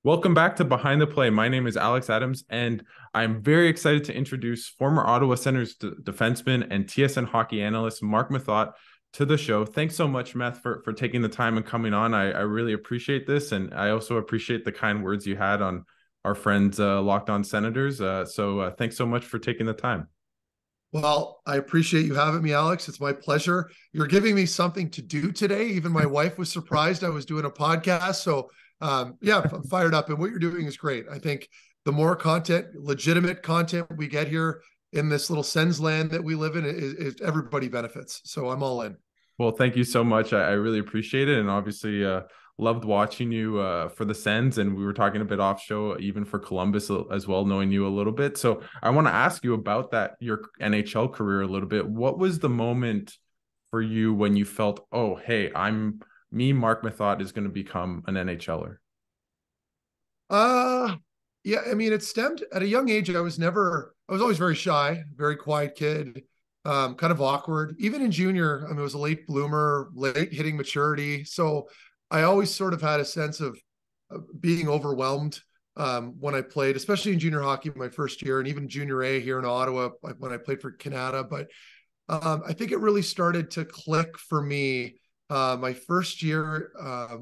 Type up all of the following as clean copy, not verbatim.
Welcome back to Behind the Play. My name is Alex Adams, and I'm very excited to introduce former Ottawa Senators defenseman and TSN hockey analyst Marc Methot to the show. Thanks so much, Meth, for taking the time and coming on. I really appreciate this, and I also appreciate the kind words you had on our friends Locked On Senators. So thanks so much for taking the time. Well, I appreciate you having me, Alex. It's my pleasure. You're giving me something to do today. Even my wife was surprised I was doing a podcast. So yeah, I'm fired up, and what you're doing is great. I think the more content, legitimate content we get here in this little Sens land that we live in, is everybody benefits. So I'm all in. Well, thank you so much. I really appreciate it, and obviously loved watching you for the Sens, and we were talking a bit off show, even for Columbus as well, knowing you a little bit. So I want to ask you about that, your NHL career a little bit. What was the moment for you when you felt, oh, hey, Marc Methot is going to become an NHLer? Yeah, I mean, it stemmed at a young age. I was always very shy, very quiet kid, kind of awkward. Even in junior, I mean, I was a late bloomer, late hitting maturity. So I always sort of had a sense of being overwhelmed when I played, especially in junior hockey my first year, and even junior A here in Ottawa when I played for Canada. But I think it really started to click for me my first year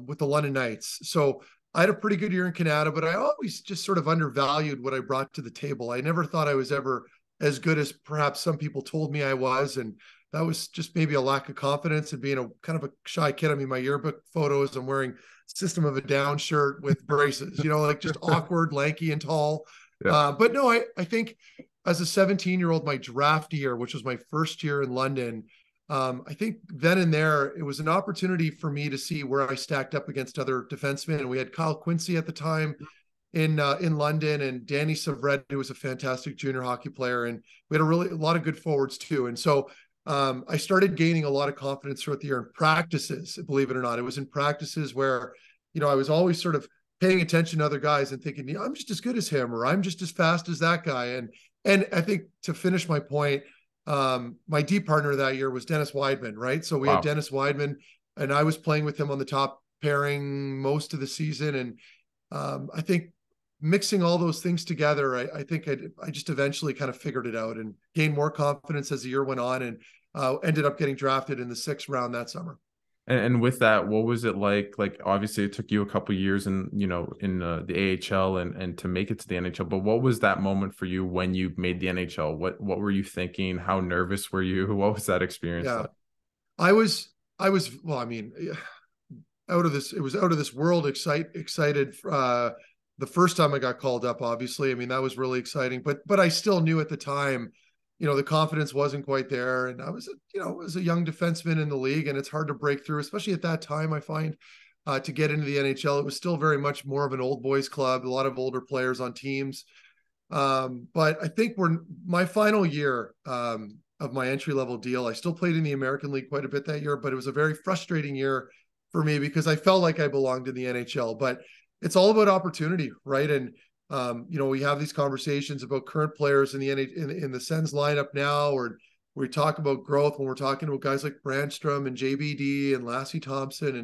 with the London Knights. So I had a pretty good year in Canada, but I always just sort of undervalued what I brought to the table. I never thought I was ever as good as perhaps some people told me I was. And that was just maybe a lack of confidence and being a kind of a shy kid. I mean, my yearbook photos, I'm wearing System of a Down shirt with braces, like just awkward, lanky, and tall. Yeah. But no, I think as a 17-year-old, my draft year, which was my first year in London, I think then and there, it was an opportunity for me to see where I stacked up against other defensemen. And we had Kyle Quincy at the time in London, and Danny Savret, who was a fantastic junior hockey player. And we had a lot of good forwards too. And so I started gaining a lot of confidence throughout the year in practices, believe it or not. It was in practices where, I was always sort of paying attention to other guys and thinking, I'm just as good as him, or I'm just as fast as that guy. And I think, to finish my point, my D partner that year was Dennis Wideman, right? So we had Dennis Wideman, and I was playing with him on the top pairing most of the season. And I think mixing all those things together, I think I just eventually kind of figured it out and gained more confidence as the year went on, and ended up getting drafted in the 6th round that summer. And with that, what was it like? Like, obviously it took you a couple of years in the AHL and to make it to the NHL, but what was that moment for you when you made the NHL? What were you thinking? How nervous were you? What was that experience like? I was, well, I mean, it was out of this world excited. The first time I got called up, obviously, I mean, that was really exciting, but I still knew at the time, the confidence wasn't quite there. And I was a young defenseman in the league, and it's hard to break through, especially at that time, I find, to get into the NHL. It was still very much more of an old boys club, a lot of older players on teams. But I think my final year of my entry-level deal, I still played in the American League quite a bit that year, but it was a very frustrating year for me because I felt like I belonged in the NHL. But it's all about opportunity, right? And we have these conversations about current players in the Sens lineup now, or we talk about growth when we're talking about guys like Brandstrom and JBD and Lassie Thompson.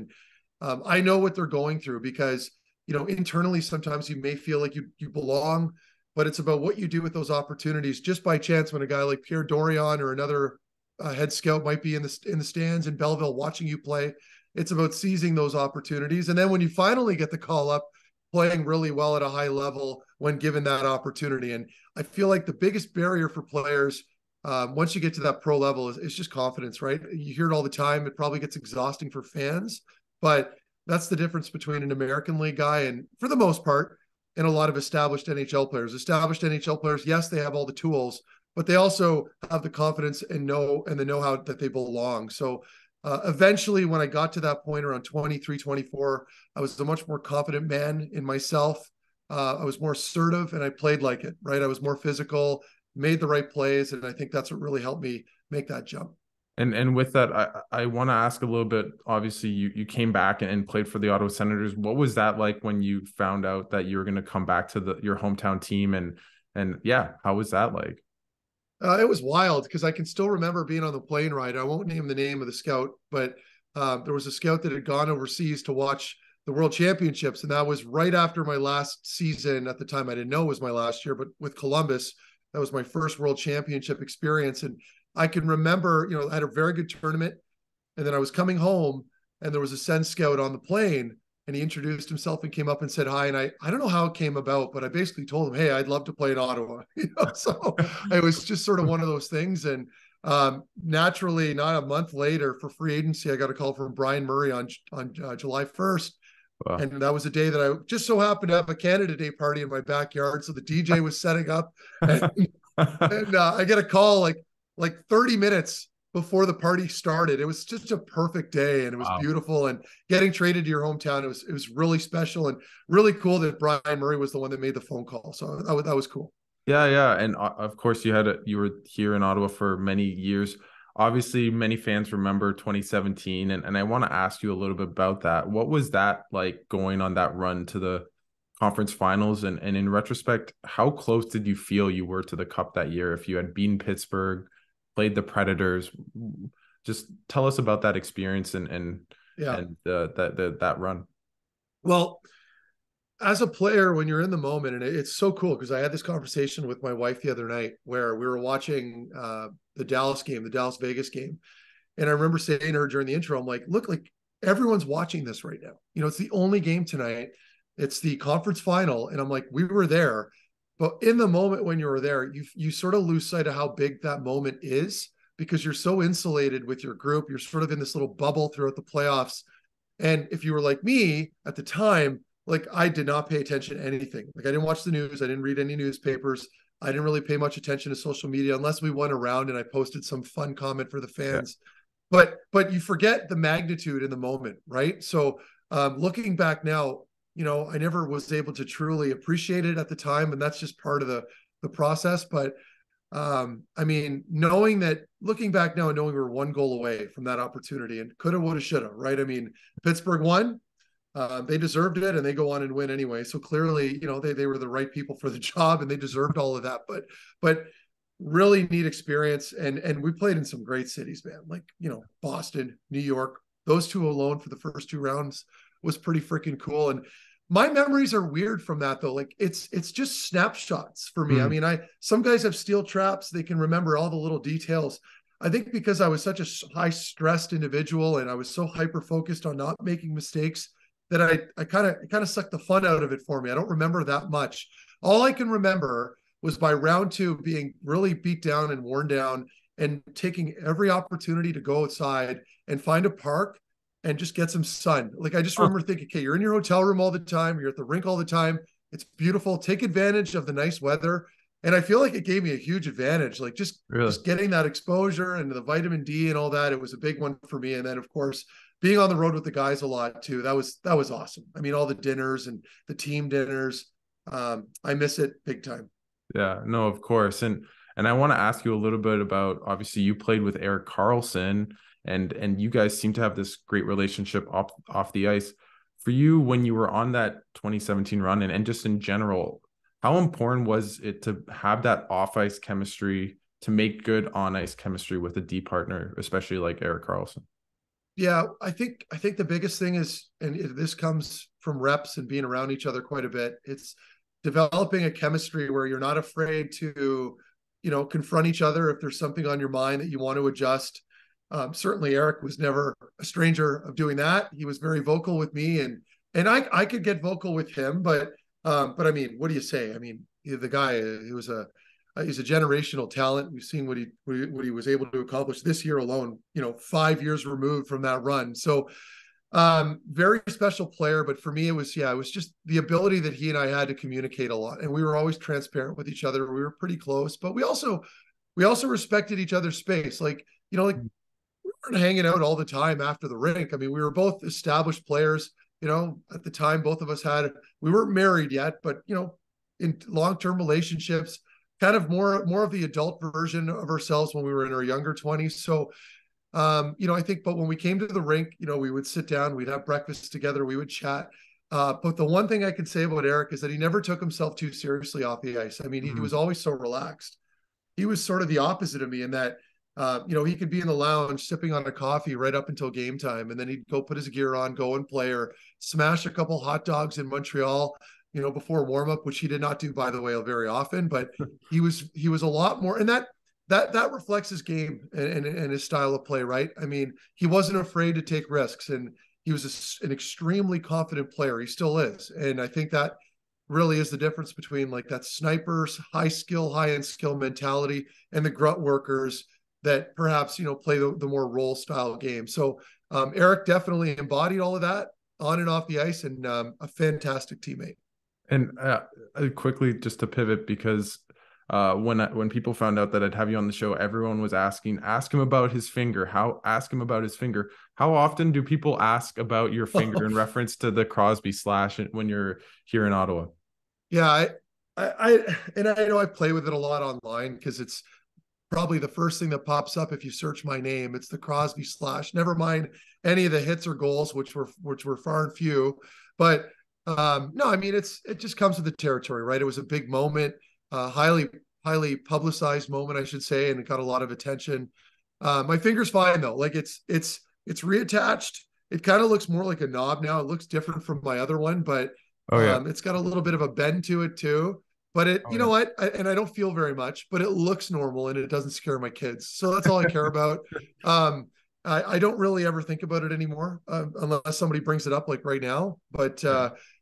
And I know what they're going through because, internally, sometimes you may feel like you belong, but it's about what you do with those opportunities. Just by chance, when a guy like Pierre Dorion or another head scout might be in the stands in Belleville watching you play, it's about seizing those opportunities. And then when you finally get the call up, playing really well at a high level when given that opportunity. And I feel like the biggest barrier for players, once you get to that pro level, is just confidence, right? You hear it all the time. It probably gets exhausting for fans, but that's the difference between an American League guy and, for the most part, and a lot of established NHL players. Established NHL players, yes, they have all the tools, but they also have the confidence and the know-how that they belong. So eventually, when I got to that point around 23, 24, I was a much more confident man in myself. I was more assertive, and I played like it, right? I was more physical, made the right plays, and I think that's what really helped me make that jump. And with that, I want to ask a little bit. Obviously, you came back and played for the Ottawa Senators. What was that like when you found out that you were going to come back to your hometown team? And yeah, how was that like? It was wild because I can still remember being on the plane ride. I won't name the name of the scout, but there was a scout that had gone overseas to watch the World Championships. And that was right after my last season. At the time, I didn't know it was my last year, but with Columbus, that was my first World Championship experience. And I can remember, I had a very good tournament. And then I was coming home and there was a Sens scout on the plane, and he introduced himself and came up and said hi. And I don't know how it came about, but I basically told him, hey, I'd love to play in Ottawa. So it was just sort of one of those things. And naturally, not a month later, for free agency, I got a call from Brian Murray on July 1st. Wow. And that was a day that I just so happened to have a Canada Day party in my backyard. So the DJ was setting up, and I get a call like 30 minutes before the party started. It was just a perfect day, and it was beautiful. And getting traded to your hometown, it was really special and really cool that Brian Murray was the one that made the phone call. So that was cool. Yeah. And of course you were here in Ottawa for many years. Obviously many fans remember 2017, and I want to ask you a little bit about that. What was that like, going on that run to the conference finals? And in retrospect, how close did you feel you were to the cup that year? If you had beaten Pittsburgh, played the Predators, just tell us about that experience and that run. Well, as a player, when you're in the moment, and it's so cool because I had this conversation with my wife the other night where we were watching the Dallas Vegas game. And I remember saying to her during the intro, I'm like, look, like everyone's watching this right now. It's the only game tonight. It's the conference final. And I'm like, we were there. But in the moment when you were there, you sort of lose sight of how big that moment is because you're so insulated with your group. You're sort of in this little bubble throughout the playoffs. And if you were like me at the time, like I did not pay attention to anything. Like I didn't watch the news. I didn't read any newspapers. I didn't really pay much attention to social media unless we went around and I posted some fun comment for the fans. Yeah. But you forget the magnitude in the moment, right? So looking back now, I never was able to truly appreciate it at the time. And that's just part of the process. But I mean, looking back now and knowing we were one goal away from that opportunity and coulda, woulda, shoulda, right? I mean, Pittsburgh won. They deserved it, and they go on and win anyway. So clearly, they were the right people for the job, and they deserved all of that. But really neat experience, and we played in some great cities, man. Like Boston, New York. Those two alone for the first two rounds was pretty freaking cool. And my memories are weird from that though. Like it's just snapshots for me. Mm. I mean, some guys have steel traps; they can remember all the little details. I think because I was such a high stressed individual, and I was so hyper focused on not making mistakes, that I kind of sucked the fun out of it for me. I don't remember that much. All I can remember was by round two being really beat down and worn down and taking every opportunity to go outside and find a park and just get some sun. Like I just remember thinking, okay, you're in your hotel room all the time. You're at the rink all the time. It's beautiful. Take advantage of the nice weather. And I feel like it gave me a huge advantage, like just getting that exposure and the vitamin D and all that. It was a big one for me. And then of course, being on the road with the guys a lot too. That was awesome. I mean, all the dinners and the team dinners. I miss it big time. Yeah, no, of course. And I want to ask you a little bit about, obviously you played with Erik Karlsson and you guys seem to have this great relationship off the ice. For you, when you were on that 2017 run and just in general, how important was it to have that off ice chemistry to make good on ice chemistry with a D partner, especially like Erik Karlsson? Yeah, I think the biggest thing is, and this comes from reps and being around each other quite a bit, it's developing a chemistry where you're not afraid to, confront each other if there's something on your mind that you want to adjust. Certainly Erik was never a stranger of doing that. He was very vocal with me, and I could get vocal with him, but I mean, what do you say? I mean, the guy, he's a generational talent. We've seen what he was able to accomplish this year alone, 5 years removed from that run. So very special player. But for me, it was just the ability that he and I had to communicate a lot. And we were always transparent with each other. We were pretty close, but we also respected each other's space. Like we weren't hanging out all the time after the rink. I mean, we were both established players, at the time, both of us we weren't married yet, but, in long-term relationships, kind of more of the adult version of ourselves when we were in our younger 20s. So, I think, but when we came to the rink, we would sit down, we'd have breakfast together, we would chat. But the one thing I can say about Erik is that he never took himself too seriously off the ice. I mean, he was always so relaxed. He was sort of the opposite of me in that He could be in the lounge sipping on a coffee right up until game time, and then he'd go put his gear on, go and play, or smash a couple hot dogs in Montreal, before warm up, which he did not do, by the way, very often. But he was a lot more, and that reflects his game and his style of play, right? I mean, he wasn't afraid to take risks, and he was an extremely confident player. He still is, and I think that really is the difference between like that sniper's high end skill mentality and the grunt workers that perhaps play the more role style game. So Eric definitely embodied all of that on and off the ice, and a fantastic teammate. And quickly, just to pivot, because when people found out that I'd have you on the show, everyone was ask him about his finger. How often do people ask about your finger in reference to the Crosby slash when you're here in Ottawa? Yeah, I know I play with it a lot online because it's probably the first thing that pops up if you search my name. It's the Crosby slash. Never mind any of the hits or goals, which were far and few. But no, I mean it just comes with the territory, right? It was a big moment, highly publicized moment, I should say, and it got a lot of attention. My finger's fine though. Like it's reattached. It kind of looks more like a knob now. It looks different from my other one, but it's got a little bit of a bend to it too. But know what? I don't feel very much, but it looks normal and it doesn't scare my kids. So that's all I care about. I don't really ever think about it anymore, unless somebody brings it up like right now. But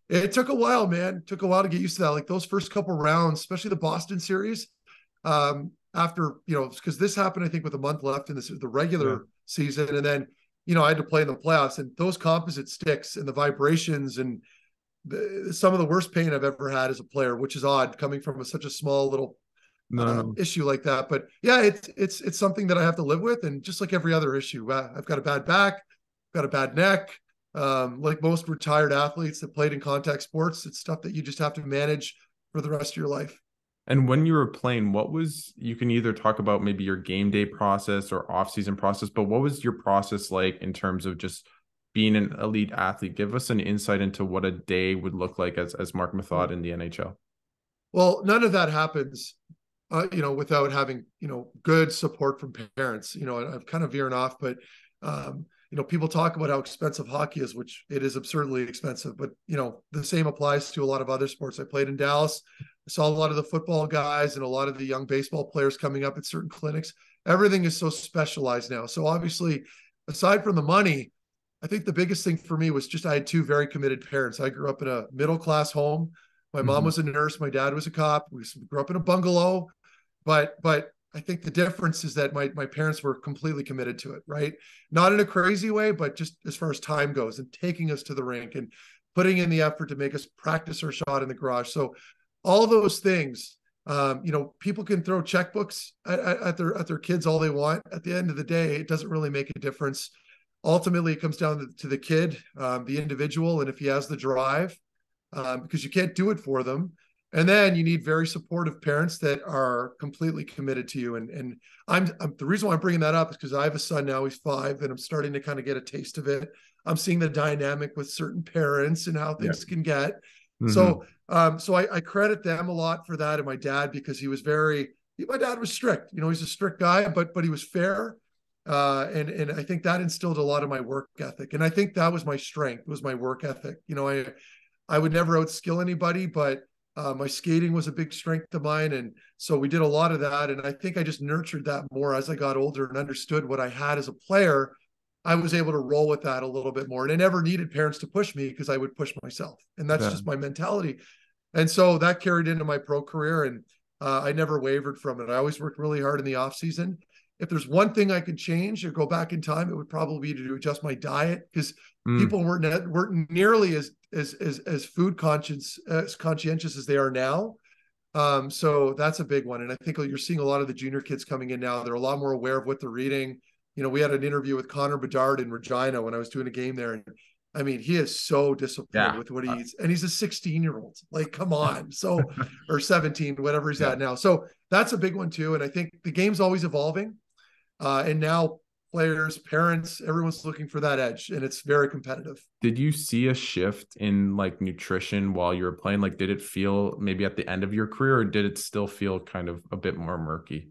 it took a while, man. It took a while to get used to that. Like those first couple rounds, especially the Boston series, after, because this happened, I think, with a month left in the regular season. And then, I had to play in the playoffs, and those composite sticks and the vibrations and some of the worst pain I've ever had as a player, which is odd coming from such a small little issue like that. But yeah, it's something that I have to live with. And just like every other issue, I've got a bad back, I've got a bad neck. Like most retired athletes that played in contact sports, it's stuff that you just have to manage for the rest of your life. And when you were playing, you can either talk about maybe your game day process or off-season process, but what was your process like in terms of just being an elite athlete? Give us an insight into what a day would look like as Marc Methot in the NHL. Well, none of that happens, without having, good support from parents. I'm kind of veering off, but, people talk about how expensive hockey is, which it is absurdly expensive, but, the same applies to a lot of other sports. I played in Dallas. I saw a lot of the football guys and a lot of the young baseball players coming up at certain clinics. Everything is so specialized now. So obviously, aside from the money, I think the biggest thing for me was just I had two very committed parents. I grew up in a middle-class home. My mom was a nurse. My dad was a cop. We grew up in a bungalow. But I think the difference is that my parents were completely committed to it, right? Not in a crazy way, but just as far as time goes and taking us to the rink and putting in the effort to make us practice our shot in the garage. So all those things, people can throw checkbooks at their kids all they want. At the end of the day, it doesn't really make a difference. Ultimately, it comes down to the kid, the individual, and if he has the drive, because you can't do it for them. And then you need very supportive parents that are completely committed to you. And I'm the reason why I'm bringing that up is because I have a son now, he's 5, and I'm starting to kind of get a taste of it. I'm seeing the dynamic with certain parents and how things can get. So I credit them a lot for that. And my dad, because my dad was strict, he's a strict guy, but he was fair. And I think that instilled a lot of my work ethic. And I think that was my strength, was my work ethic. I would never outskill anybody, but my skating was a big strength of mine. And so we did a lot of that. And I think I just nurtured that more as I got older and understood what I had as a player. I was able to roll with that a little bit more. And I never needed parents to push me because I would push myself. And that's just my mentality. And so that carried into my pro career. And I never wavered from it. I always worked really hard in the off season. If there's one thing I could change or go back in time, it would probably be to adjust my diet, because people weren't nearly as food conscientious as they are now. So that's a big one. And I think you're seeing a lot of the junior kids coming in now. They're a lot more aware of what they're eating. We had an interview with Connor Bedard in Regina when I was doing a game there. And I mean, he is so disciplined with what he eats, and he's a 16-year-old. Like, come on. So, or 17, whatever he's at now. So that's a big one too. And I think the game's always evolving. And now players, parents, everyone's looking for that edge, and it's very competitive. Did you see a shift in like nutrition while you were playing? Like, did it feel maybe at the end of your career, or did it still feel kind of a bit more murky?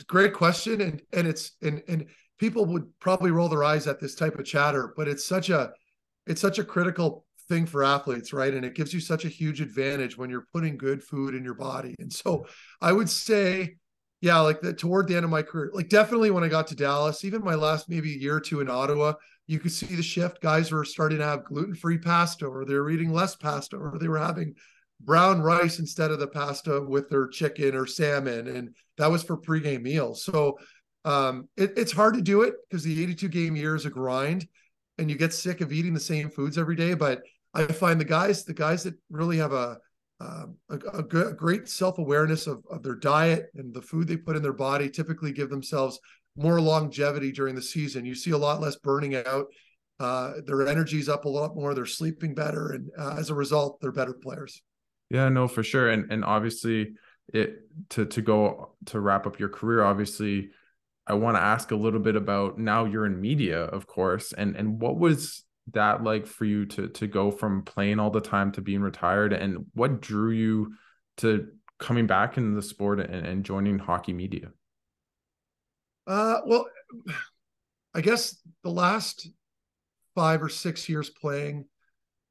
Great question. And people would probably roll their eyes at this type of chatter, but it's such a critical thing for athletes, right? And it gives you such a huge advantage when you're putting good food in your body. And so I would say, yeah, like toward the end of my career, like definitely when I got to Dallas, even my last maybe year or two in Ottawa, you could see the shift. Guys were starting to have gluten-free pasta, or they were eating less pasta, or they were having brown rice instead of the pasta with their chicken or salmon. And that was for pregame meals. So it's hard to do it because the 82 game year is a grind and you get sick of eating the same foods every day. But I find the guys that really have a great self-awareness of their diet and the food they put in their body typically give themselves more longevity during the season. You see a lot less burning out. Their energy's up a lot more. They're sleeping better. And as a result, they're better players. Yeah, no, for sure. And obviously to wrap up your career, obviously I want to ask a little bit about, now you're in media, of course. And what was that like for you to go from playing all the time to being retired, and what drew you to coming back into the sport and joining hockey media? Well, I guess the last 5 or 6 years playing,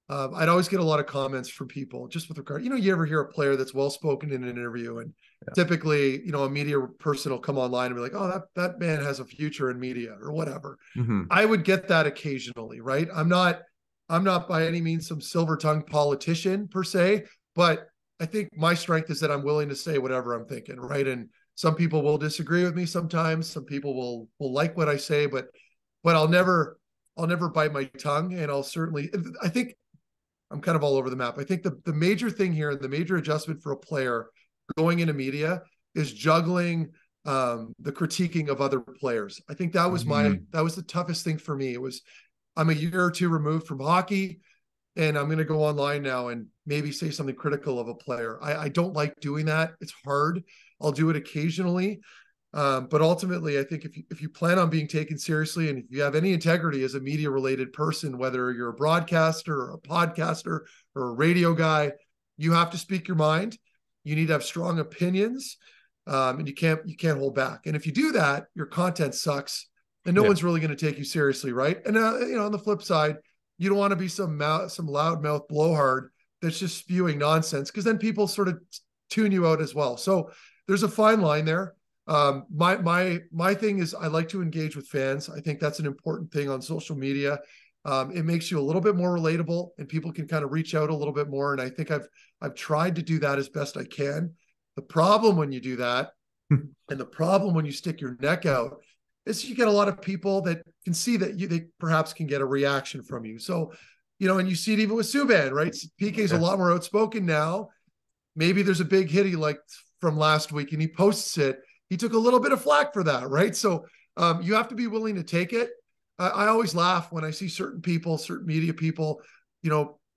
I'd always get a lot of comments from people just with regard, you ever hear a player that's well-spoken in an interview, and typically, a media person will come online and be like, oh, that man has a future in media or whatever. Mm-hmm. I would get that occasionally, right? I'm not by any means some silver-tongued politician per se, but I think my strength is that I'm willing to say whatever I'm thinking, right? And some people will disagree with me sometimes. Some people will like what I say, but I'll never bite my tongue. And I think I'm kind of all over the map. I think the major thing here, the major adjustment for a player going into media, is juggling the critiquing of other players. I think that was the toughest thing for me. I'm a year or two removed from hockey, and I'm going to go online now and maybe say something critical of a player. I don't like doing that. It's hard. I'll do it occasionally. But ultimately, I think if you plan on being taken seriously, and if you have any integrity as a media related person, whether you're a broadcaster or a podcaster or a radio guy, you have to speak your mind. You need to have strong opinions, and you can't hold back. And if you do that, your content sucks, and no one's really going to take you seriously, right? And on the flip side, you don't want to be some loudmouth blowhard that's just spewing nonsense, because then people sort of tune you out as well. So there's a fine line there. My thing is I like to engage with fans. I think that's an important thing on social media. It makes you a little bit more relatable, and people can kind of reach out a little bit more. And I think I've tried to do that as best I can. The problem when you do that, and the problem when you stick your neck out, is you get a lot of people that can see that they perhaps can get a reaction from you. So, and you see it even with Subban, right? PK's a lot more outspoken now. Maybe there's a big hit he liked from last week and he posts it. He took a little bit of flack for that, right? So you have to be willing to take it. I always laugh when I see certain media people,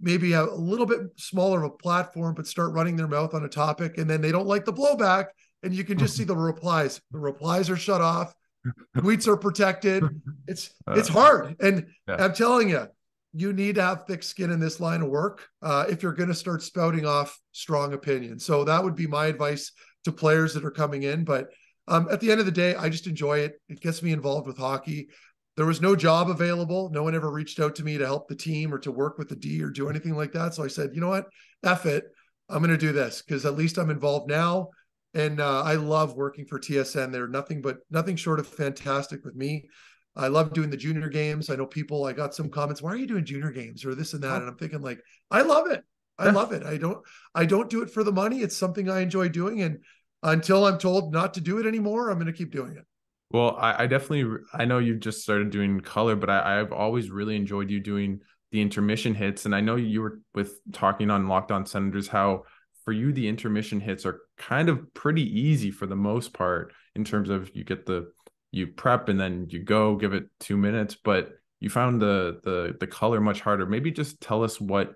maybe have a little bit smaller of a platform, but start running their mouth on a topic, and then they don't like the blowback, and you can just see the replies. The replies are shut off. Tweets are protected. It's hard. And I'm telling you, you need to have thick skin in this line of work if you're going to start spouting off strong opinions. So that would be my advice to players that are coming in. But at the end of the day, I just enjoy it. It gets me involved with hockey. There was no job available. No one ever reached out to me to help the team or to work with the D or do anything like that. So I said, you know what? F it. I'm going to do this because at least I'm involved now. And I love working for TSN. They're nothing short of fantastic with me. I love doing the junior games. I know I got some comments, why are you doing junior games or this and that? And I'm thinking like, I love it. I love it. I don't do it for the money. It's something I enjoy doing. And until I'm told not to do it anymore, I'm going to keep doing it. Well, I know you've just started doing color, but I've always really enjoyed you doing the intermission hits. And I know you were talking on Locked On Senators, how for you, the intermission hits are kind of pretty easy for the most part in terms of you prep and then you go give it 2 minutes, but you found the color much harder. Maybe just tell us what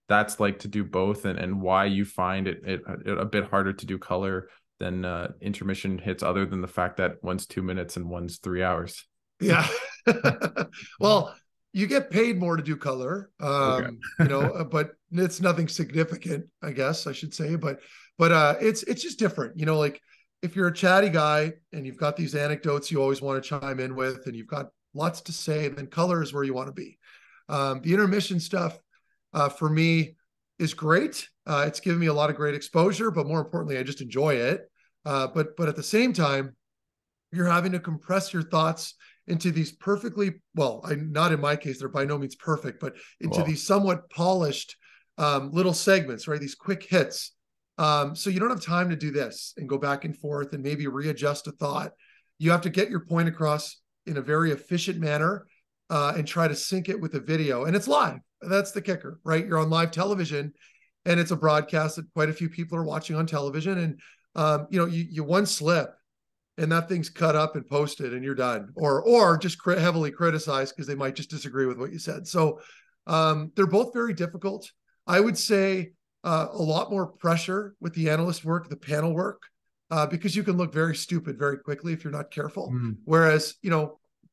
that's like to do both and why you find it a bit harder to do color than intermission hits, other than the fact that one's 2 minutes and one's 3 hours. Yeah. Well, you get paid more to do color, Okay. but it's nothing significant, I guess I should say, but it's just different, like if you're a chatty guy and you've got these anecdotes you always want to chime in with, and you've got lots to say, then color is where you want to be. The intermission stuff for me is great. It's given me a lot of great exposure, but more importantly, I just enjoy it. But at the same time, you're having to compress your thoughts into these perfectly, well, not in my case, they're by no means perfect, but into these somewhat polished little segments, right? These quick hits. So you don't have time to do this and go back and forth and maybe readjust a thought. You have to get your point across in a very efficient manner and try to sync it with the video. And it's live. That's the kicker, right? You're on live television, and it's a broadcast that quite a few people are watching on television. And you one slip, and that thing's cut up and posted, and you're done, or just heavily criticized because they might just disagree with what you said. So they're both very difficult. I would say a lot more pressure with the analyst work, the panel work, because you can look very stupid very quickly if you're not careful. Whereas,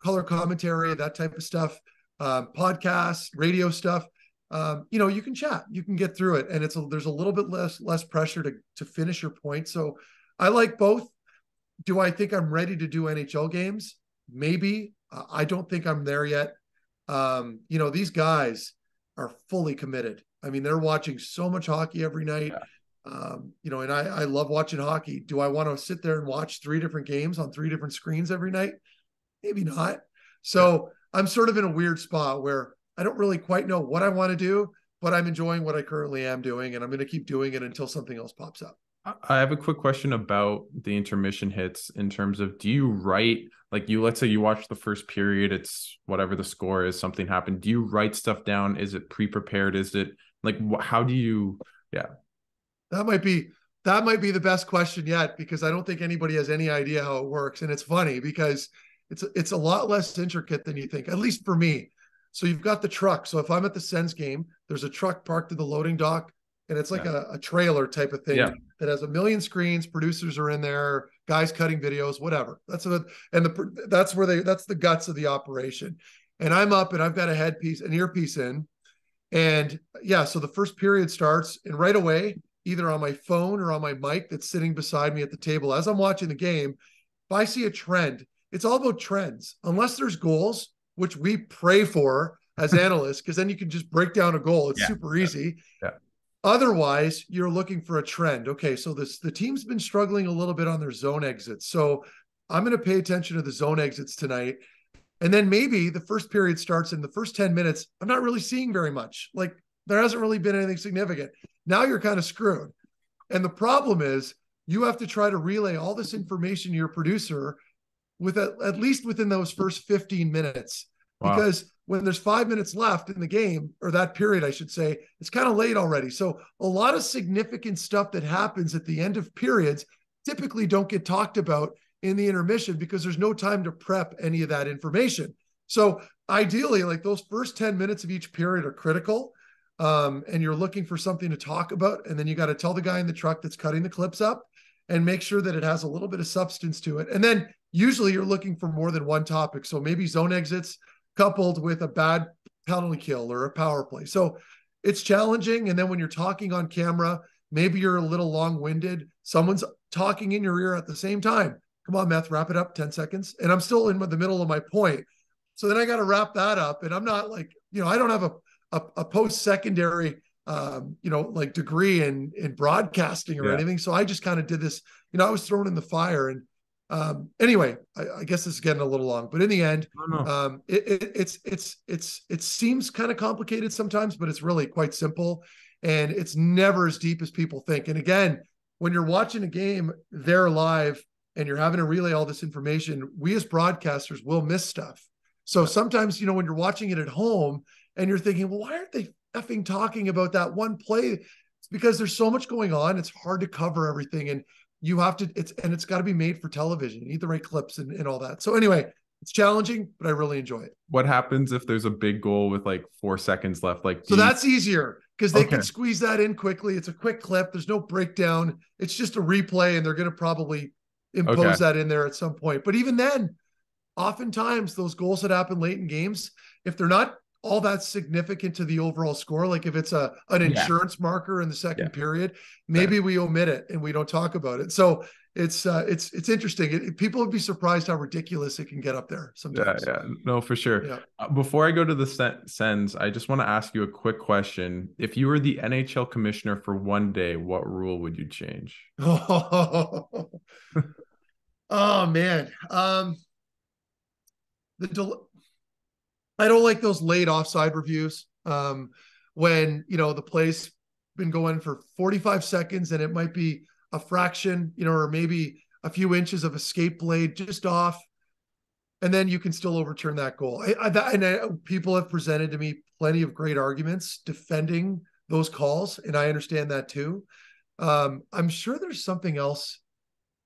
color commentary, that type of stuff, podcasts, radio stuff, you can chat, you can get through it, and there's a little bit less pressure to finish your point. So I like both. Do I think I'm ready to do NHL games? Maybe. I don't think I'm there yet. These guys are fully committed. I mean, they're watching so much hockey every night. Yeah. And I love watching hockey. Do I want to sit there and watch 3 different games on 3 different screens every night? Maybe not. So I'm sort of in a weird spot where I don't really quite know what I want to do, but I'm enjoying what I currently am doing, and I'm going to keep doing it until something else pops up. I have a quick question about the intermission hits in terms of, do you write, like let's say you watch the first period, it's whatever the score is, something happened. Do you write stuff down? Is it pre-prepared? Is it like, how do you, That might be the best question yet, because I don't think anybody has any idea how it works. And it's funny because it's a lot less intricate than you think, at least for me. So you've got the truck. So if I'm at the Sens game, there's a truck parked at the loading dock, and it's like a trailer type of thing that has a million screens. Producers are in there, guys cutting videos, whatever. That's the guts of the operation. And I'm up, and I've got an earpiece in, and so the first period starts, and right away, either on my phone or on my mic that's sitting beside me at the table as I'm watching the game, if I see a trend, it's all about trends. Unless there's goals, which we pray for as analysts, because then you can just break down a goal. It's super easy. Yeah. Otherwise, you're looking for a trend. Okay, so the team's been struggling a little bit on their zone exits. So I'm going to pay attention to the zone exits tonight. And then maybe the first period starts, in the first 10 minutes, I'm not really seeing very much. Like, there hasn't really been anything significant. Now you're kind of screwed. And the problem is you have to try to relay all this information to your producer with at least within those first 15 minutes. Wow. Because when there's 5 minutes left in the game, or that period, I should say, it's kind of late already. So a lot of significant stuff that happens at the end of periods typically don't get talked about in the intermission, because there's no time to prep any of that information. So ideally, like, those first 10 minutes of each period are critical. And you're looking for something to talk about. And then you got to tell the guy in the truck that's cutting the clips up and make sure that it has a little bit of substance to it. And then usually you're looking for more than one topic. So maybe zone exits coupled with a bad penalty kill or a power play. So it's challenging. And then when you're talking on camera, maybe you're a little long-winded. Someone's talking in your ear at the same time. Come on, Meth, wrap it up, 10 seconds. And I'm still in the middle of my point. So then I got to wrap that up. And I'm not like, I don't have a post-secondary, like degree in broadcasting or anything. So I just kind of did this, I was thrown in the fire. And anyway, I guess this is getting a little long, but in the end, it seems kind of complicated sometimes, but it's really quite simple, and it's never as deep as people think. And again, when you're watching a game, they're live, and you're having to relay all this information, we as broadcasters will miss stuff. So sometimes, when you're watching it at home and you're thinking, well, why aren't they effing talking about that one play? It's because there's so much going on. It's hard to cover everything. And you have to, it's got to be made for television. You need the right clips and all that. So anyway, it's challenging, but I really enjoy it. What happens if there's a big goal with like 4 seconds left? That's easier, because they can squeeze that in quickly. It's a quick clip. There's no breakdown. It's just a replay, and they're going to probably impose that in there at some point. But even then, oftentimes those goals that happen late in games, if they're not all that significant to the overall score. Like if it's an insurance marker in the second period, maybe we omit it and we don't talk about it. So it's interesting. People would be surprised how ridiculous it can get up there sometimes. Yeah, no, for sure. Yeah. Before I go to the Sens, I just want to ask you a quick question. If you were the NHL commissioner for one day, what rule would you change? Oh man. I don't like those late offside reviews. When, the play's been going for 45 seconds and it might be a fraction, or maybe a few inches of escape blade just off, and then you can still overturn that goal. People have presented to me plenty of great arguments defending those calls, and I understand that too. I'm sure there's something else.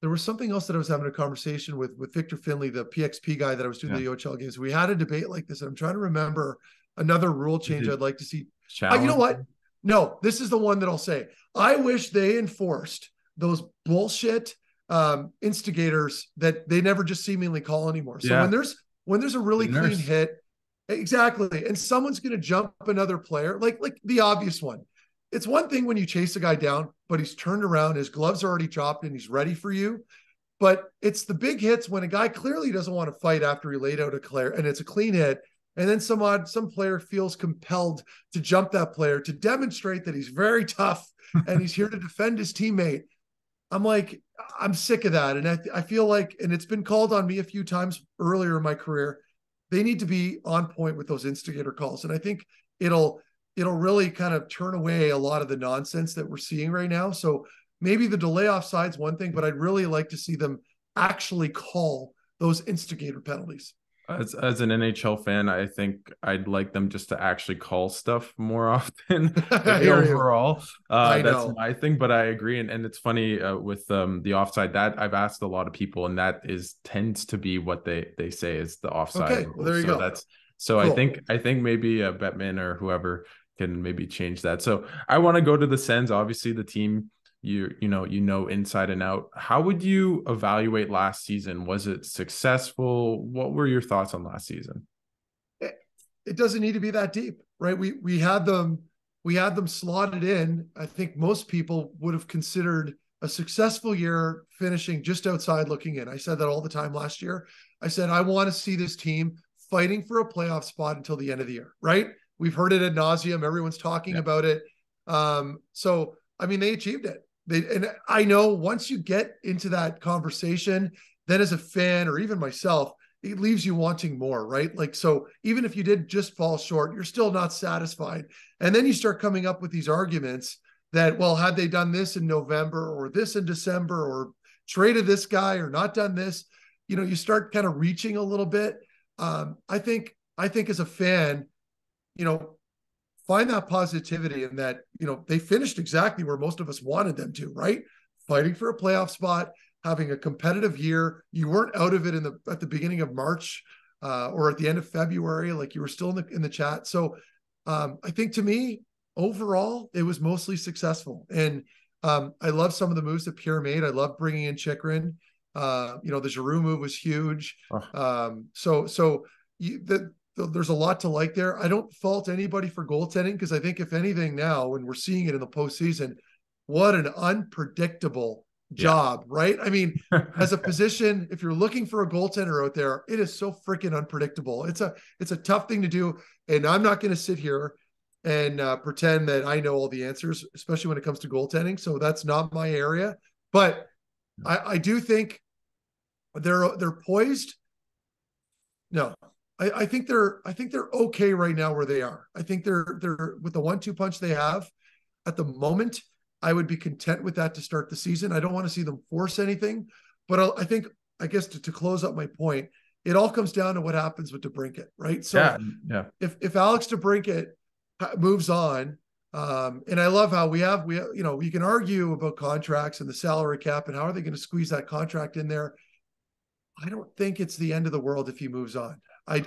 There was something else that I was having a conversation with Victor Finley, the PXP guy that I was doing the OHL games. We had a debate like this, and I'm trying to remember another rule change I'd like to see. You know what? No, this is the one that I'll say. I wish they enforced those bullshit instigators that they never just seemingly call anymore. So when there's a really clean hit, exactly, and someone's going to jump another player, like the obvious one. It's one thing when you chase a guy down, but he's turned around, his gloves are already dropped, and he's ready for you. But it's the big hits when a guy clearly doesn't want to fight after he laid out a clear, and it's a clean hit. And then some player feels compelled to jump that player to demonstrate that he's very tough and he's here to defend his teammate. I'm like, I'm sick of that. And I feel like, and it's been called on me a few times earlier in my career, they need to be on point with those instigator calls. And I think it'll really kind of turn away a lot of the nonsense that we're seeing right now. So maybe the delay offside's one thing, but I'd really like to see them actually call those instigator penalties. As an NHL fan, I think I'd like them just to actually call stuff more often. Overall, that's my thing. But I agree, and it's funny with the offside, that I've asked a lot of people, and that tends to be what they say is the offside. Okay, well, there you go. Cool. I think maybe Bettman or whoever can maybe change that. So I want to go to the Sens. Obviously, the team you know inside and out. How would you evaluate last season? Was it successful? What were your thoughts on last season? It doesn't need to be that deep, right? We had them slotted in. I think most people would have considered a successful year finishing just outside looking in. I said that all the time last year. I said, I want to see this team fighting for a playoff spot until the end of the year, right? We've heard it ad nauseum. Everyone's talking about it. So, I mean, they achieved it. And I know once you get into that conversation, then as a fan or even myself, it leaves you wanting more, right? Like, so even if you did just fall short, you're still not satisfied. And then you start coming up with these arguments that, well, had they done this in November or this in December or traded this guy or not done this, you start kind of reaching a little bit. I think as a fan, find that positivity in that, they finished exactly where most of us wanted them to, right? Fighting for a playoff spot, having a competitive year. You weren't out of it at the beginning of March or at the end of February, like you were still in the chat. So I think to me, overall, it was mostly successful. And I love some of the moves that Pierre made. I love bringing in Chychrun. The Giroux move was huge. There's a lot to like there. I don't fault anybody for goaltending because I think if anything now, when we're seeing it in the postseason, what an unpredictable job, right? I mean, as a position, if you're looking for a goaltender out there, it is so freaking unpredictable. It's a tough thing to do. And I'm not going to sit here and pretend that I know all the answers, especially when it comes to goaltending. So that's not my area. But I do think they're poised. No. I think they're okay right now where they are. I think they're with the 1-2 punch they have at the moment. I would be content with that to start the season. I don't want to see them force anything, but I guess to close up my point, it all comes down to what happens with Debrincat, right? So if Alex Debrincat moves on, and I love how we you can argue about contracts and the salary cap and how are they going to squeeze that contract in there. I don't think it's the end of the world if he moves on. I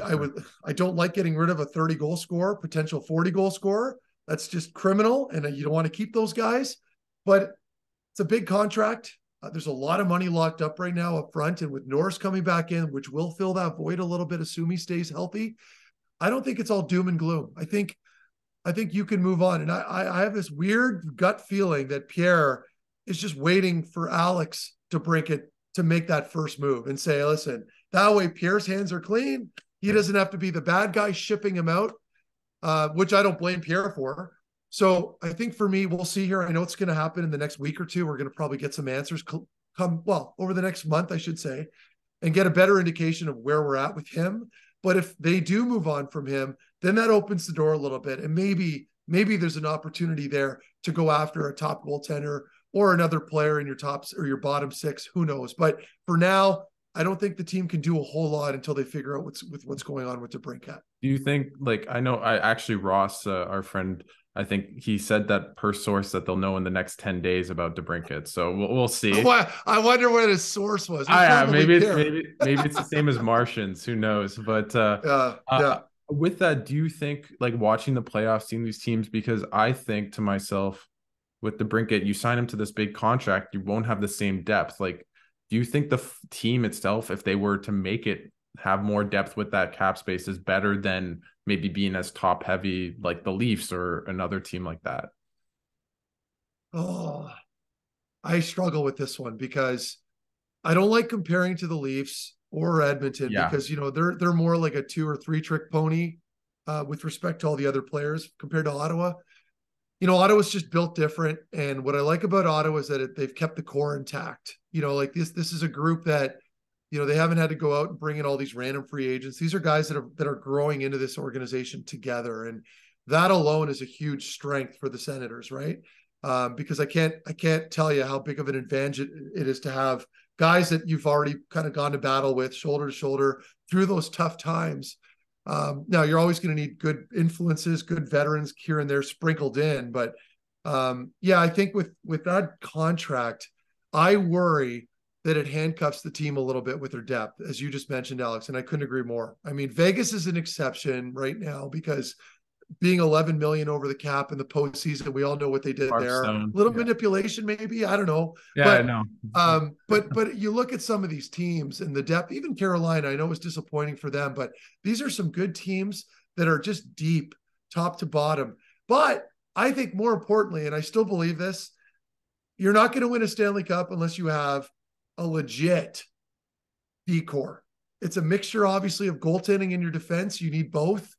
don't like getting rid of a 30 goal scorer, potential 40 goal scorer. That's just criminal. And you don't want to keep those guys, but it's a big contract. There's a lot of money locked up right now up front. And with Norris coming back in, which will fill that void a little bit, assume he stays healthy. I don't think it's all doom and gloom. I think you can move on. And I have this weird gut feeling that Pierre is just waiting for Alex Debrincat to make that first move and say, listen, that way Pierre's hands are clean. He doesn't have to be the bad guy shipping him out, which I don't blame Pierre for. So I think for me, we'll see here. I know it's going to happen in the next week or two. We're going to probably get some answers over the next month, I should say, and get a better indication of where we're at with him. But if they do move on from him, then that opens the door a little bit. And maybe there's an opportunity there to go after a top goaltender or another player in your tops or your bottom six. Who knows? But for now, I don't think the team can do a whole lot until they figure out what's going on with Debrincat. Do you think, like, I know Ross, our friend, I think he said that per source that they'll know in the next 10 days about Debrincat. So we'll see. I wonder what his source was. Maybe it's the same as Martians. Who knows? But with that, do you think, like, watching the playoffs, seeing these teams, because I think to myself, with Debrincat, you sign him to this big contract, you won't have the same depth. Like, do you think the team itself, if they were to make it have more depth with that cap space, is better than maybe being as top heavy like the Leafs or another team like that? Oh, I struggle with this one because I don't like comparing to the Leafs or Edmonton because, they're more like a 2 or 3 trick pony with respect to all the other players compared to Ottawa. Ottawa's just built different. And what I like about Ottawa is that they've kept the core intact. Like this is a group that, they haven't had to go out and bring in all these random free agents. These are guys that are growing into this organization together. And that alone is a huge strength for the Senators, right? Because I can't tell you how big of an advantage it is to have guys that you've already kind of gone to battle with shoulder to shoulder through those tough times. Now you're always going to need good influences, good veterans here and there sprinkled in. But I think with that contract, I worry that it handcuffs the team a little bit with their depth, as you just mentioned, Alex, and I couldn't agree more. I mean, Vegas is an exception right now because being 11 million over the cap in the postseason, we all know what they did there. A little manipulation, maybe, I don't know. I know. But you look at some of these teams and the depth. Even Carolina, I know was disappointing for them, but these are some good teams that are just deep, top to bottom. But I think more importantly, and I still believe this, you're not going to win a Stanley Cup unless you have a legit D-core. It's a mixture, obviously, of goaltending and your defense. You need both.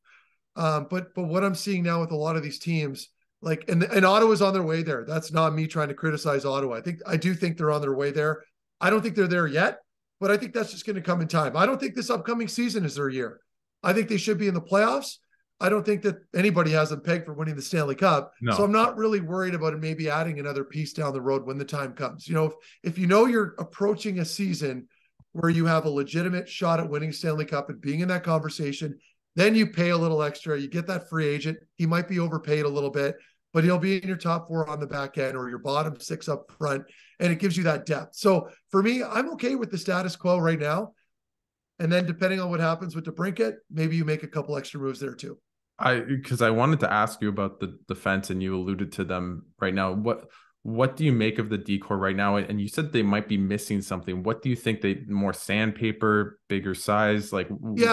But what I'm seeing now with a lot of these teams, like, and Ottawa's on their way there. That's not me trying to criticize Ottawa. I do think they're on their way there. I don't think they're there yet, but I think that's just going to come in time. I don't think this upcoming season is their year. I think they should be in the playoffs. I don't think that anybody has them pegged for winning the Stanley Cup. No. So I'm not really worried about it maybe adding another piece down the road when the time comes. If you're approaching a season where you have a legitimate shot at winning Stanley Cup and being in that conversation, then you pay a little extra. You get that free agent. He might be overpaid a little bit, but he'll be in your top 4 on the back end or your bottom 6 up front, and it gives you that depth. So for me, I'm okay with the status quo right now. And then depending on what happens with Debrincat, maybe you make a couple extra moves there too. Because I wanted to ask you about the defense, and you alluded to them right now. What do you make of the D-core right now? And you said they might be missing something. What do you think? They more sandpaper, bigger size? Like, and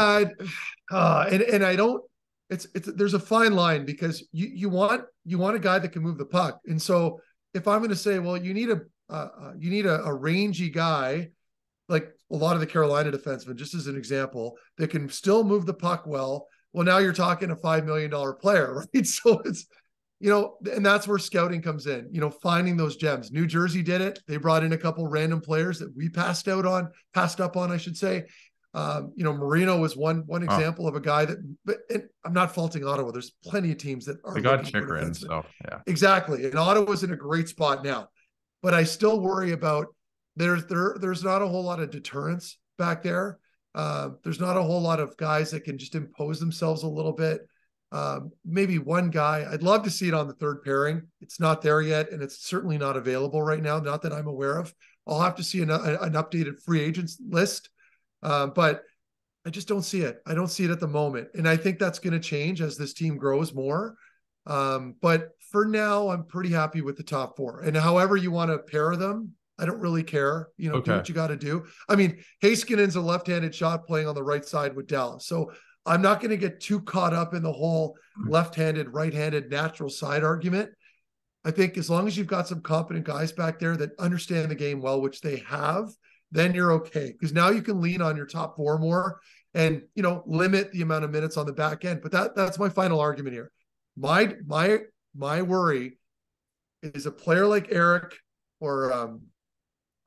I don't. It's there's a fine line because you want a guy that can move the puck. And so if I'm going to say, well, you need a rangy guy, like a lot of the Carolina defensemen, just as an example, that can still move the puck well. Well, now you're talking a $5 million player, right? So it's, and that's where scouting comes in, finding those gems. New Jersey did it. They brought in a couple random players that we passed up on, I should say. Marino was one example of a guy but I'm not faulting Ottawa. There's plenty of teams that are. They got Chikrin, so yeah. Exactly. And Ottawa's in a great spot now. But I still worry about there's not a whole lot of deterrence back there. There's not a whole lot of guys that can just impose themselves a little bit. Maybe one guy. I'd love to see it on the third pairing. It's not there yet, and it's certainly not available right now, not that I'm aware of. I'll have to see an updated free agents list, but I just don't see it. I don't see it at the moment, and I think that's going to change as this team grows more. But for now, I'm pretty happy with the top 4. And however you want to pair them, I don't really care. Do what you got to do. I mean, Heiskanen's a left-handed shot playing on the right side with Dallas. So I'm not going to get too caught up in the whole left-handed, right-handed, natural side argument. I think as long as you've got some competent guys back there that understand the game well, which they have, then you're okay. Because now you can lean on your top four more and, you know, limit the amount of minutes on the back end. But that's my final argument here. My worry is a player like Eric or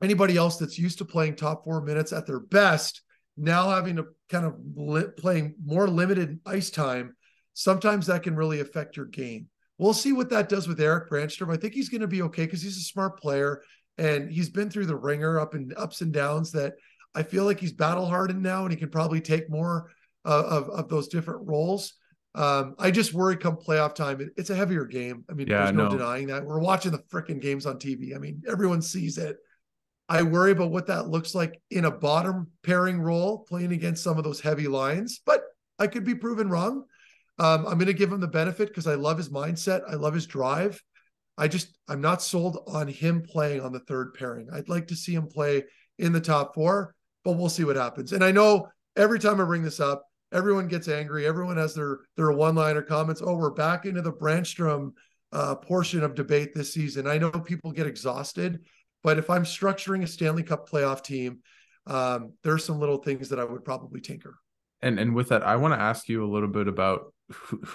anybody else that's used to playing top 4 minutes at their best, now having to kind of playing more limited ice time. Sometimes that can really affect your game. We'll see what that does with Eric Brandstrom. I think he's going to be okay because he's a smart player and he's been through the ringer ups and downs that I feel like he's battle hardened now and he can probably take more of those different roles. I just worry come playoff time. It's a heavier game. I mean, there's no denying that. We're watching the freaking games on TV. I mean, everyone sees it. I worry about what that looks like in a bottom pairing role playing against some of those heavy lines, but I could be proven wrong. I'm going to give him the benefit because I love his mindset. I love his drive. I'm not sold on him playing on the third pairing. I'd like to see him play in the top four, but we'll see what happens. And I know every time I bring this up, everyone gets angry. Everyone has their one-liner comments. Oh, we're back into the Brandstrom portion of debate this season. I know people get exhausted, but if I'm structuring a Stanley Cup playoff team, there's some little things that I would probably tinker. And with that, I want to ask you a little bit about,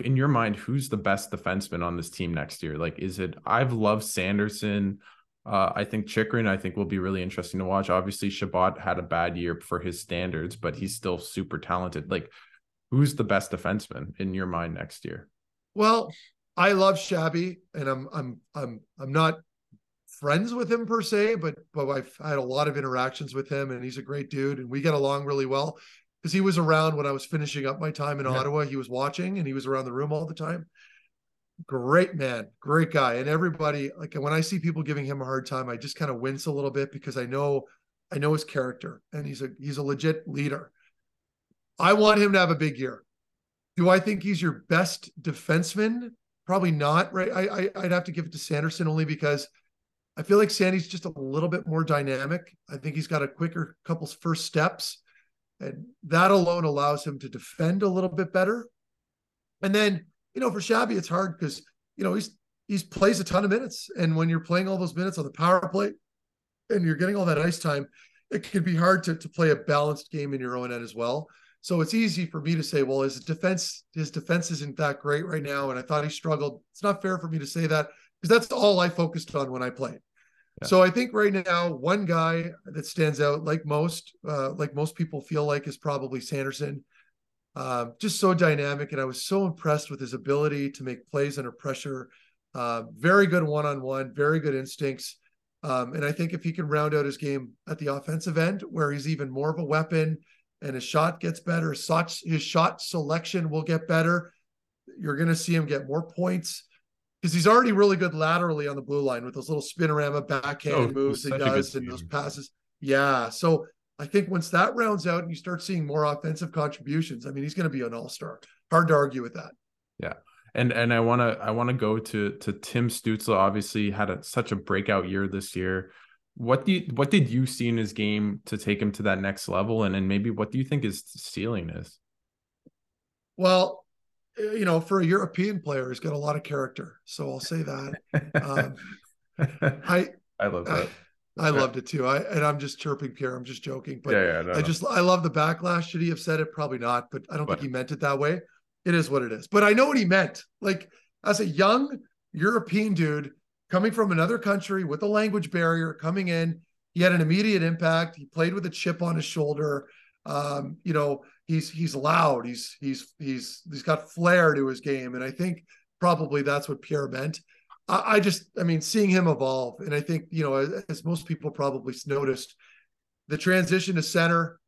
in your mind, who's the best defenseman on this team next year? Like, I've loved Sanderson. I think Chychrun, I think will be really interesting to watch. Obviously, Chabot had a bad year for his standards, but he's still super talented. Like, who's the best defenseman in your mind next year? Well, I love Shabby, and I'm not friends with him per se, but I've had a lot of interactions with him, and he's a great dude, and we get along really well. Because he was around when I was finishing up my time in Ottawa. He was watching and he was around the room all the time. Great man, great guy. And everybody, like when I see people giving him a hard time, I just kind of wince a little bit because I know his character and he's a legit leader. I want him to have a big year. Do I think he's your best defenseman? Probably not, right? I'd have to give it to Sanderson only because I feel like Sandy's just a little bit more dynamic. I think he's got a quicker couple first steps. And that alone allows him to defend a little bit better. And then, you know, for Shabby, it's hard because, you know, he's plays a ton of minutes. And when you're playing all those minutes on the power play and you're getting all that ice time, it can be hard to play a balanced game in your own end as well. So it's easy for me to say, well, his defense isn't that great right now. And I thought he struggled. It's not fair for me to say that because that's all I focused on when I played. Yeah. So I think right now, one guy that stands out, like most people feel like, is probably Sanderson. Just so dynamic, and I was so impressed with his ability to make plays under pressure. Very good one-on-one, very good instincts. And I think if he can round out his game at the offensive end, where he's even more of a weapon, and his shot gets better, his shot selection will get better. You're going to see him get more points. Because he's already really good laterally on the blue line with those little spinorama backhand moves he does and those passes. Yeah. So I think once that rounds out and you start seeing more offensive contributions, I mean, he's going to be an all-star. Hard to argue with that. Yeah. And I want to go to Tim Stützle. Obviously had such a breakout year this year. What did you see in his game to take him to that next level? And maybe what do you think his ceiling is? Well, you know, for a European player, he's got a lot of character. So I'll say that. I love that. I loved it too. And I'm just chirping Pierre. I'm just joking, but no. I love the backlash. Should he have said it? Probably not, but I don't think he meant it that way. It is what it is, but I know what he meant. Like as a young European dude coming from another country with a language barrier coming in, he had an immediate impact. He played with a chip on his shoulder. You know, he's loud. He's got flair to his game. And I think probably that's what Pierre meant. I mean, seeing him evolve. And I think, you know, as most people probably noticed, the transition to center,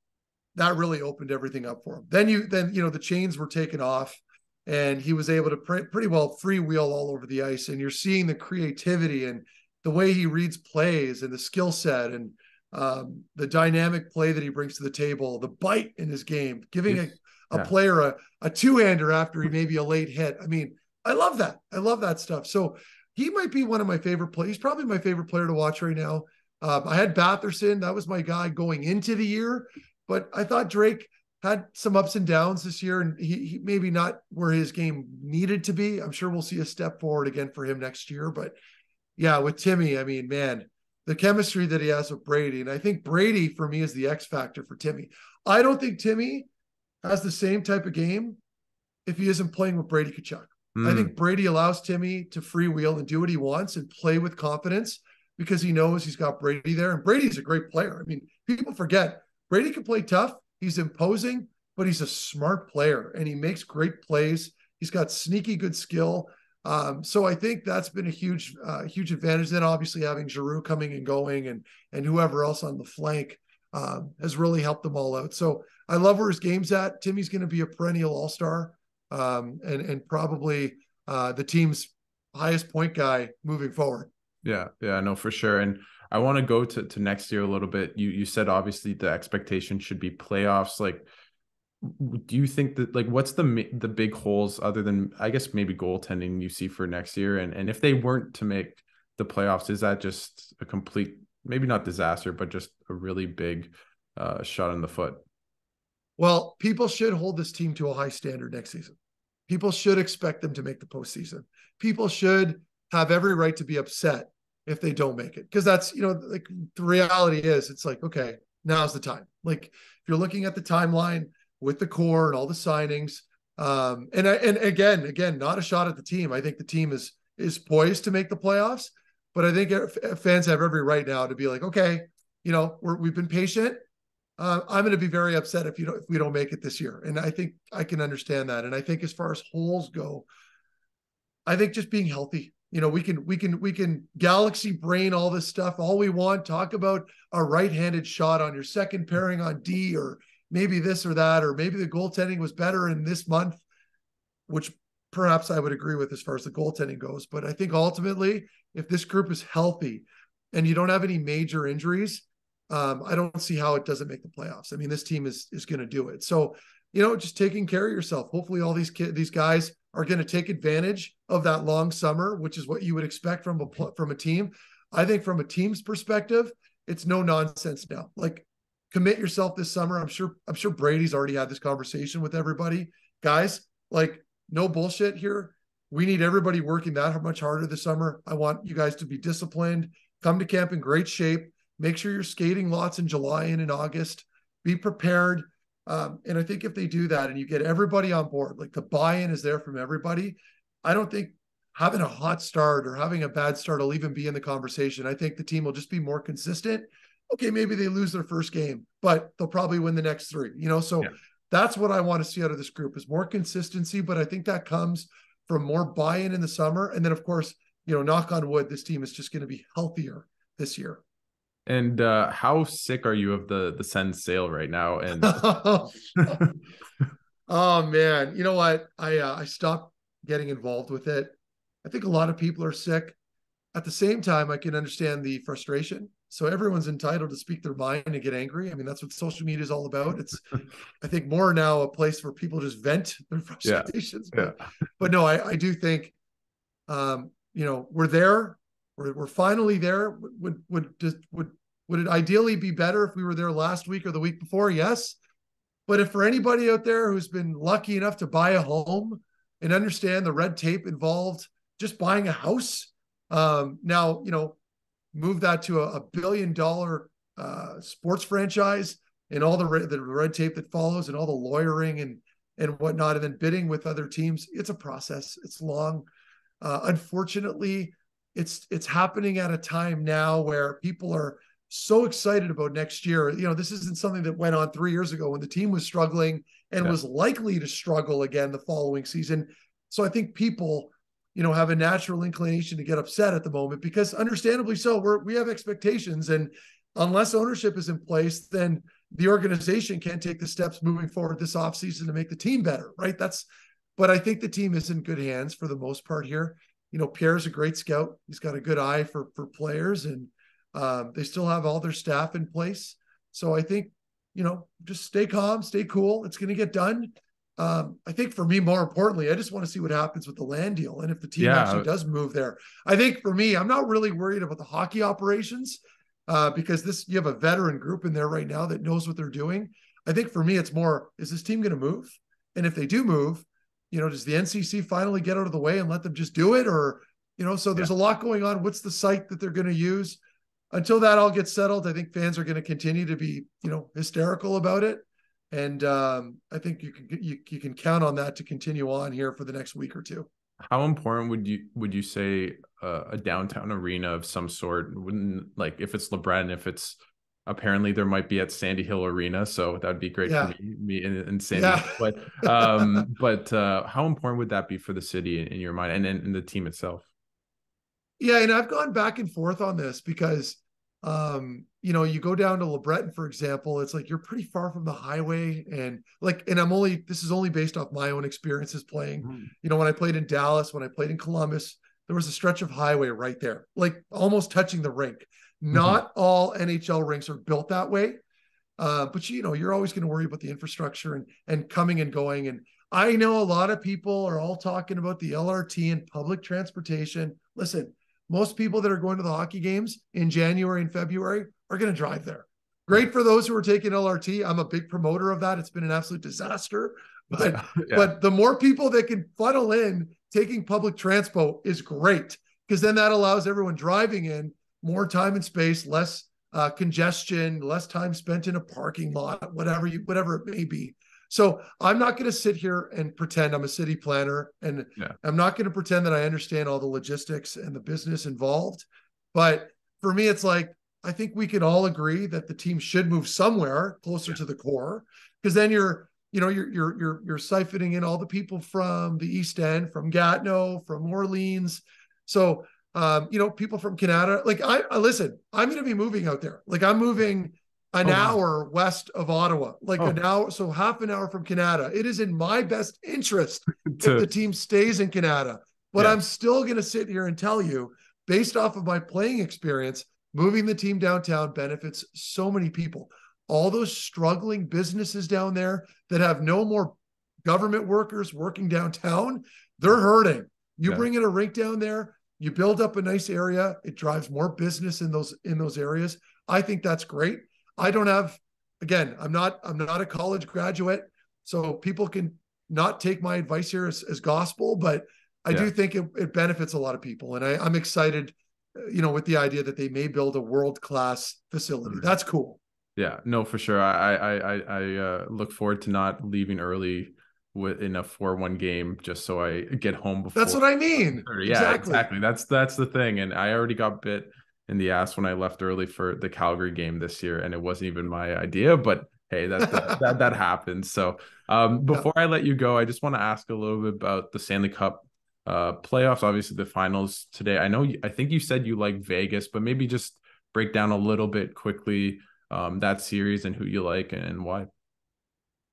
that really opened everything up for him. Then, you know, the chains were taken off and he was able to pretty well freewheel all over the ice. And you're seeing the creativity and the way he reads plays and the skill set and the dynamic play that he brings to the table, the bite in his game, giving a player a two-hander after he maybe a late hit. I mean, I love that. I love that stuff. So he might be one of my favorite players. He's probably my favorite player to watch right now. I had Batherson. That was my guy going into the year, but I thought Drake had some ups and downs this year, and he maybe not where his game needed to be. I'm sure we'll see a step forward again for him next year. But yeah, with Timmy, I mean, man, the chemistry that he has with Brady, and I think Brady for me is the X factor for Timmy. I don't think Timmy has the same type of game if he isn't playing with Brady Tkachuk. I think Brady allows Timmy to freewheel and do what he wants and play with confidence because he knows he's got Brady there. And Brady's a great player. I mean, people forget Brady can play tough. He's imposing, but he's a smart player and he makes great plays. He's got sneaky good skill. So I think that's been a huge advantage. Then obviously having Giroux coming and going and whoever else on the flank has really helped them all out. So I love where his game's at. Timmy's going to be a perennial all-star and probably the team's highest point guy moving forward. Yeah, no, for sure. And I want to go to next year a little bit. You said obviously the expectation should be playoffs. Like, do you think that, like, what's the big holes other than, I guess, maybe goaltending you see for next year? And if they weren't to make the playoffs, is that just a complete, maybe not disaster, but just a really big shot in the foot? Well, people should hold this team to a high standard next season. People should expect them to make the postseason. People should have every right to be upset if they don't make it. Because that's, like the reality is, it's like, okay, now's the time. Like if you're looking at the timeline with the core and all the signings, and again, not a shot at the team. I think the team is poised to make the playoffs, but I think fans have every right now to be like, okay, we've been patient. I'm going to be very upset if we don't make it this year. And I think I can understand that. And I think as far as holes go, I think just being healthy, we can galaxy brain all this stuff all we want, talk about a right-handed shot on your second pairing on D, or maybe this or that, or maybe the goaltending was better in this month, which perhaps I would agree with as far as the goaltending goes. But I think ultimately, if this group is healthy and you don't have any major injuries, I don't see how it doesn't make the playoffs. I mean, this team is going to do it. So, just taking care of yourself. Hopefully all these guys are going to take advantage of that long summer, which is what you would expect from a team. I think from a team's perspective, it's no nonsense now. Like, commit yourself this summer. I'm sure Brady's already had this conversation with everybody. Guys, like, no bullshit here. We need everybody working that much harder this summer. I want you guys to be disciplined, come to camp in great shape. Make sure you're skating lots in July and in August. Be prepared. And I think if they do that and you get everybody on board, like the buy-in is there from everybody, I don't think having a hot start or having a bad start will even be in the conversation. I think the team will just be more consistent. Okay, maybe they lose their first game, but they'll probably win the next three. So that's what I want to see out of this group is more consistency. But I think that comes from more buy-in in the summer. And then, of course, knock on wood, this team is just going to be healthier this year. And how sick are you of the Sens Sale right now? And oh man, you know what? I stopped getting involved with it. I think a lot of people are sick. At the same time, I can understand the frustration. So everyone's entitled to speak their mind and get angry. I mean, that's what social media is all about. It's, I think, more now a place where people just vent their frustrations. Yeah. But no, I do think, we're there. We're finally there. Would it ideally be better if we were there last week or the week before? Yes. But if for anybody out there who's been lucky enough to buy a home and understand the red tape involved, just buying a house, now, move that to a $1 billion sports franchise and all the red tape that follows and all the lawyering and whatnot, and then bidding with other teams. It's a process. It's long. Unfortunately, it's happening at a time now where people are so excited about next year. This isn't something that went on 3 years ago when the team was struggling and was likely to struggle again the following season. So I think people, have a natural inclination to get upset at the moment because understandably so, we have expectations. And unless ownership is in place, then the organization can't take the steps moving forward this offseason to make the team better, right? But I think the team is in good hands for the most part here. Pierre's a great scout. He's got a good eye for players, and they still have all their staff in place. So I think, just stay calm, stay cool. It's going to get done. I think for me, more importantly, I just want to see what happens with the land deal. And if the team actually does move there, I think for me, I'm not really worried about the hockey operations because you have a veteran group in there right now that knows what they're doing. I think for me, it's more, is this team going to move? And if they do move, does the NCC finally get out of the way and let them just do it? Or, so there's a lot going on. What's the site that they're going to use? Until that all gets settled, I think fans are going to continue to be, hysterical about it. And I think you can count on that to continue on here for the next week or two. How important would you say a downtown arena of some sort? Wouldn't, like, if it's LeBron, if it's apparently there might be at Sandy Hill Arena, so that'd be great for me in Sandy. Yeah. But how important would that be for the city in your mind and the team itself? Yeah, and I've gone back and forth on this because you go down to LeBreton, for example, it's like you're pretty far from the highway, and this is only based off my own experiences playing. When I played in Dallas, when I played in Columbus, there was a stretch of highway right there, like almost touching the rink. Not all NHL rinks are built that way. But you're always going to worry about the infrastructure and coming and going. And I know a lot of people are all talking about the LRT and public transportation. Listen, most people that are going to the hockey games in January and February are going to drive there. Great for those who are taking LRT. I'm a big promoter of that. It's been an absolute disaster. But the more people that can funnel in taking public transport is great, because then that allows everyone driving in more time and space, less congestion, less time spent in a parking lot, whatever it may be. So I'm not going to sit here and pretend I'm a city planner, and I'm not going to pretend that I understand all the logistics and the business involved. But for me, it's like, I think we can all agree that the team should move somewhere closer to the core, because then you're siphoning in all the people from the East End, from Gatineau, from Orleans. So people from Canada, like listen, I'm going to be moving out there. Like I'm moving an hour west of Ottawa, an hour, so half an hour from Canada. It is in my best interest if the team stays in Canada, but I'm still going to sit here and tell you, based off of my playing experience, moving the team downtown benefits so many people. All those struggling businesses down there that have no more government workers working downtown, they're hurting. You bring in a rink down there, you build up a nice area, it drives more business in those areas. I think that's great. I'm not a college graduate, so people can not take my advice here as gospel, but I do think it benefits a lot of people. And I'm excited, with the idea that they may build a world-class facility. That's cool. Yeah, no, for sure. I look forward to not leaving early in a 4-1 game just so I get home before. That's what I mean. Yeah, exactly. That's the thing. And I already got bit in the ass when I left early for the Calgary game this year, and it wasn't even my idea, but hey, that happens. So before I let you go, I just want to ask a little bit about the Stanley Cup playoffs, obviously the finals today. I think you said you like Vegas, but maybe just break down a little bit quickly that series and who you like and why.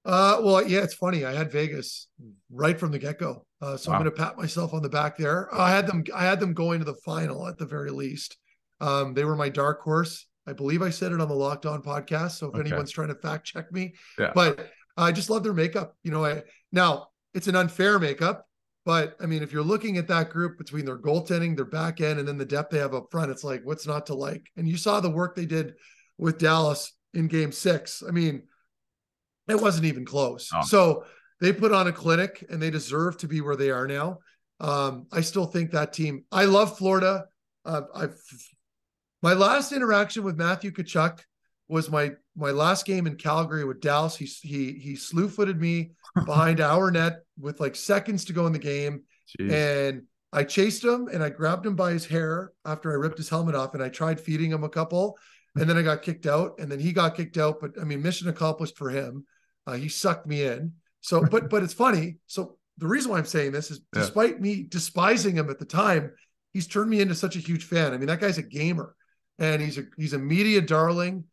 It's funny. I had Vegas right from the get-go. So I'm going to pat myself on the back there. I had them going to the final at the very least. They were my dark horse. I believe I said it on the Locked On podcast. So if anyone's trying to fact check me, but I just love their makeup. Now it's an unfair makeup, but I mean, if you're looking at that group between their goaltending, their back end, and then the depth they have up front, it's like, what's not to like? And you saw the work they did with Dallas in Game 6. I mean, it wasn't even close. So they put on a clinic, and they deserve to be where they are now. I still think that team. I love Florida. My last interaction with Matthew Tkachuk was my last game in Calgary with Dallas. He slew-footed me behind our net with like seconds to go in the game. Jeez. And I chased him, and I grabbed him by his hair after I ripped his helmet off, and I tried feeding him a couple, and then I got kicked out, and then he got kicked out. But I mean, mission accomplished for him. He sucked me in. So, but it's funny. So the reason why I'm saying this is, despite me despising him at the time, he's turned me into such a huge fan. I mean, that guy's a gamer, and he's a media darling.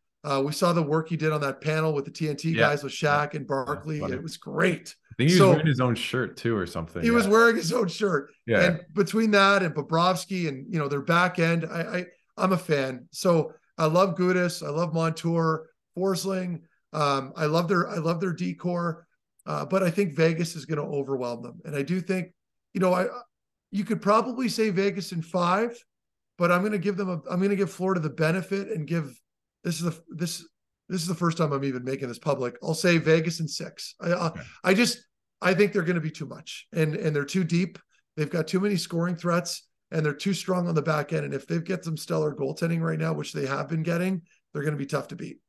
We saw the work he did on that panel with the TNT guys with Shaq and Barkley. It was great. I think he was wearing his own shirt too, or something. He was wearing his own shirt. Yeah. And between that and Bobrovsky and their back end, I'm a fan. So I love Gudas. I love Montour, Forsling. I love their decor. But I think Vegas is going to overwhelm them. And I do think, you could probably say Vegas in 5, but I'm going to give Florida the benefit and give this this is the first time I'm even making this public. I'll say Vegas in 6. Okay. I think they're going to be too much, and they're too deep. They've got too many scoring threats, and they're too strong on the back end. And if they've got some stellar goaltending right now, which they have been getting, they're going to be tough to beat.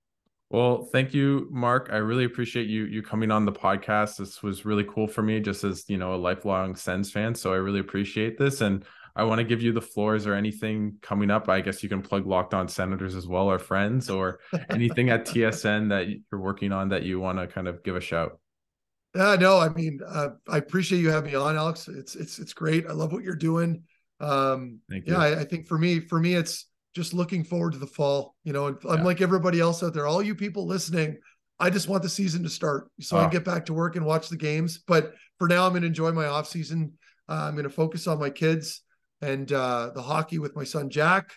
Well, thank you, Mark. I really appreciate you coming on the podcast. This was really cool for me, just as, you know, a lifelong Sens fan. So I really appreciate this. And I want to give you the floors or anything coming up. I guess you can plug Locked On Senators as well, our friends, or anything at TSN that you're working on that you want to kind of give a shout. No, I mean, I appreciate you having me on, Alex. It's great. I love what you're doing. Thank you. I think for me, it's just looking forward to the fall. You know, and I'm like everybody else out there, all you people listening, I just want the season to start so I can get back to work and watch the games. But for now, I'm going to enjoy my off season. I'm going to focus on my kids and the hockey with my son, Jack,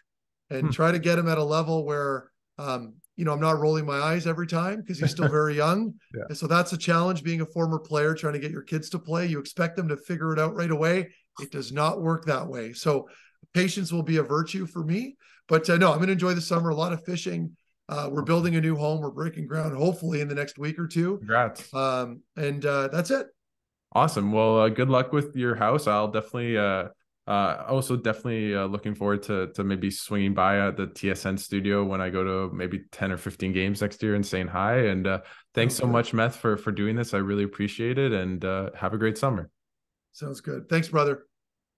and try to get him at a level where, you know, I'm not rolling my eyes every time because he's still very young. And so that's a challenge, being a former player, trying to get your kids to play. You expect them to figure it out right away. It does not work that way. So patience will be a virtue for me. But no, I'm going to enjoy the summer, a lot of fishing. We're building a new home. We're breaking ground, hopefully in the next week or two. Congrats. And that's it. Awesome. Well, good luck with your house. I'll definitely, also definitely looking forward to maybe swinging by at the TSN studio when I go to maybe 10 or 15 games next year and saying hi. And thanks so much, Meth, for doing this. I really appreciate it. And have a great summer. Sounds good. Thanks, brother.